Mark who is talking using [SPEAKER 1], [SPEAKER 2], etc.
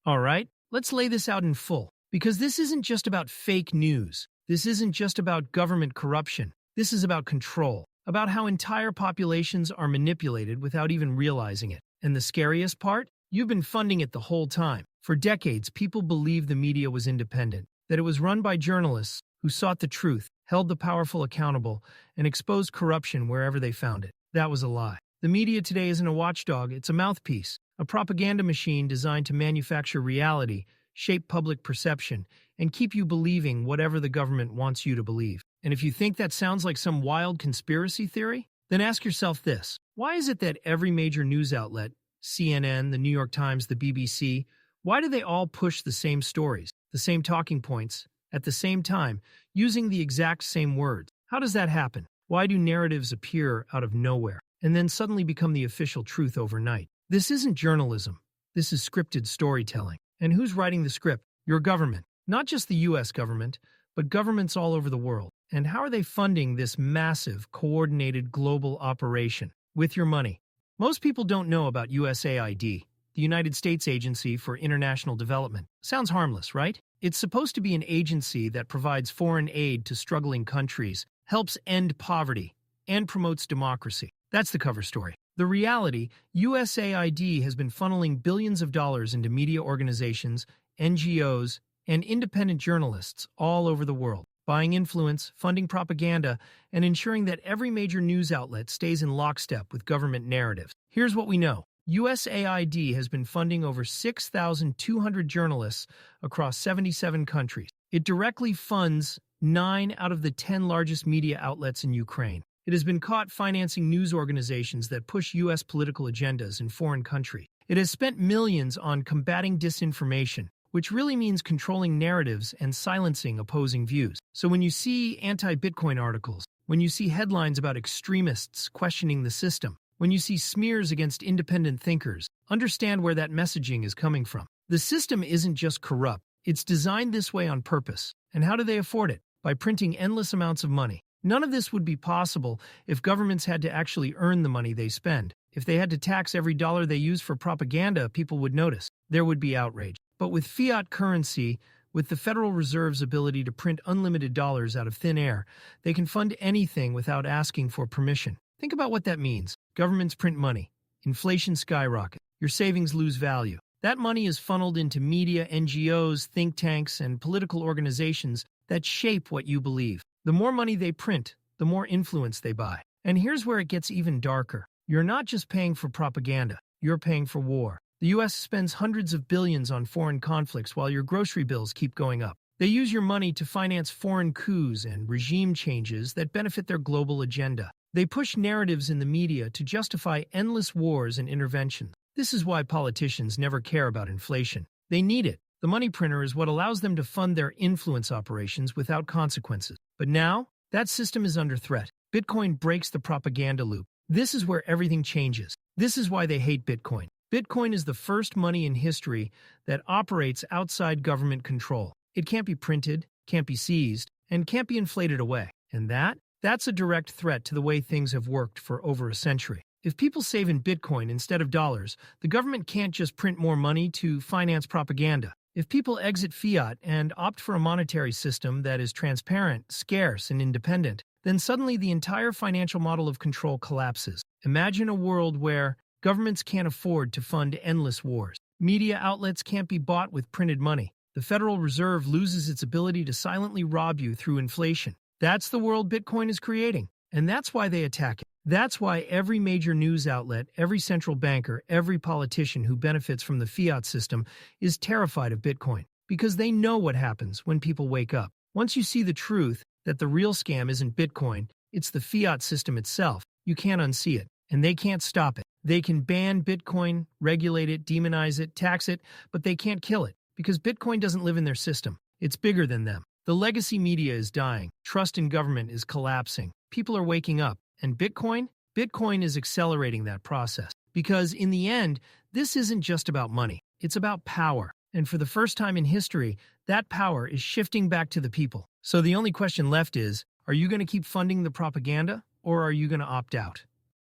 [SPEAKER 1] All right, let's lay this out in full. Because this isn't just about fake news. This isn't just about government corruption. This is about control, about how entire populations are manipulated without even realizing it. And the scariest part? You've been funding it the whole time. For decades, people believed the media was independent, that it was run by journalists who sought the truth, held the powerful accountable, and exposed corruption wherever they found it. That was a lie. The media today isn't a watchdog, it's a mouthpiece, a propaganda machine designed to manufacture reality, shape public perception, and keep you believing whatever the government wants you to believe. And if you think that sounds like some wild conspiracy theory, then ask yourself this. Why is it that every major news outlet, CNN, the New York Times, the BBC, why do they all push the same stories, the same talking points, at the same time, using the exact same words? How does that happen? Why do narratives appear out of nowhere and then suddenly become the official truth overnight? This isn't journalism. This is scripted storytelling. And who's writing the script? Your government. Not just the US government, but governments all over the world. And how are they funding this massive, coordinated global operation? With your money. Most people don't know about USAID, the United States Agency for International Development. Sounds harmless, right? It's supposed to be an agency that provides foreign aid to struggling countries, helps end poverty, and promotes democracy. That's the cover story. The reality, USAID has been funneling billions of dollars into media organizations, NGOs, and independent journalists all over the world, buying influence, funding propaganda, and ensuring that every major news outlet stays in lockstep with government narratives. Here's what we know. USAID has been funding over 6,200 journalists across 77 countries. It directly funds 9 out of the 10 largest media outlets in Ukraine. It has been caught financing news organizations that push U.S. political agendas in foreign countries. It has spent millions on combating disinformation, which really means controlling narratives and silencing opposing views. So when you see anti-Bitcoin articles, when you see headlines about extremists questioning the system, when you see smears against independent thinkers, understand where that messaging is coming from. The system isn't just corrupt, it's designed this way on purpose. And how do they afford it? By printing endless amounts of money. None of this would be possible if governments had to actually earn the money they spend. If they had to tax every dollar they use for propaganda, people would notice. There would be outrage. But with fiat currency, with the Federal Reserve's ability to print unlimited dollars out of thin air, they can fund anything without asking for permission. Think about what that means. Governments print money. Inflation skyrockets. Your savings lose value. That money is funneled into media, NGOs, think tanks, and political organizations that shape what you believe. The more money they print, the more influence they buy. And here's where it gets even darker. You're not just paying for propaganda. You're paying for war. The U.S. spends hundreds of billions on foreign conflicts while your grocery bills keep going up. They use your money to finance foreign coups and regime changes that benefit their global agenda. They push narratives in the media to justify endless wars and interventions. This is why politicians never care about inflation. They need it. The money printer is what allows them to fund their influence operations without consequences. But now, that system is under threat. Bitcoin breaks the propaganda loop. This is where everything changes. This is why they hate Bitcoin. Bitcoin is the first money in history that operates outside government control. It can't be printed, can't be seized, and can't be inflated away. And that's a direct threat to the way things have worked for over a century. If people save in Bitcoin instead of dollars, the government can't just print more money to finance propaganda. If people exit fiat and opt for a monetary system that is transparent, scarce, and independent, then suddenly the entire financial model of control collapses. Imagine a world where governments can't afford to fund endless wars. Media outlets can't be bought with printed money. The Federal Reserve loses its ability to silently rob you through inflation. That's the world Bitcoin is creating, and that's why they attack it. That's why every major news outlet, every central banker, every politician who benefits from the fiat system is terrified of Bitcoin, because they know what happens when people wake up. Once you see the truth that the real scam isn't Bitcoin, it's the fiat system itself, you can't unsee it, and they can't stop it. They can ban Bitcoin, regulate it, demonize it, tax it, but they can't kill it, because Bitcoin doesn't live in their system. It's bigger than them. The legacy media is dying. Trust in government is collapsing. People are waking up. And Bitcoin is accelerating that process. Because in the end, this isn't just about money. It's about power. And for the first time in history, that power is shifting back to the people. So the only question left is, are you going to keep funding the propaganda, or are you going to opt out?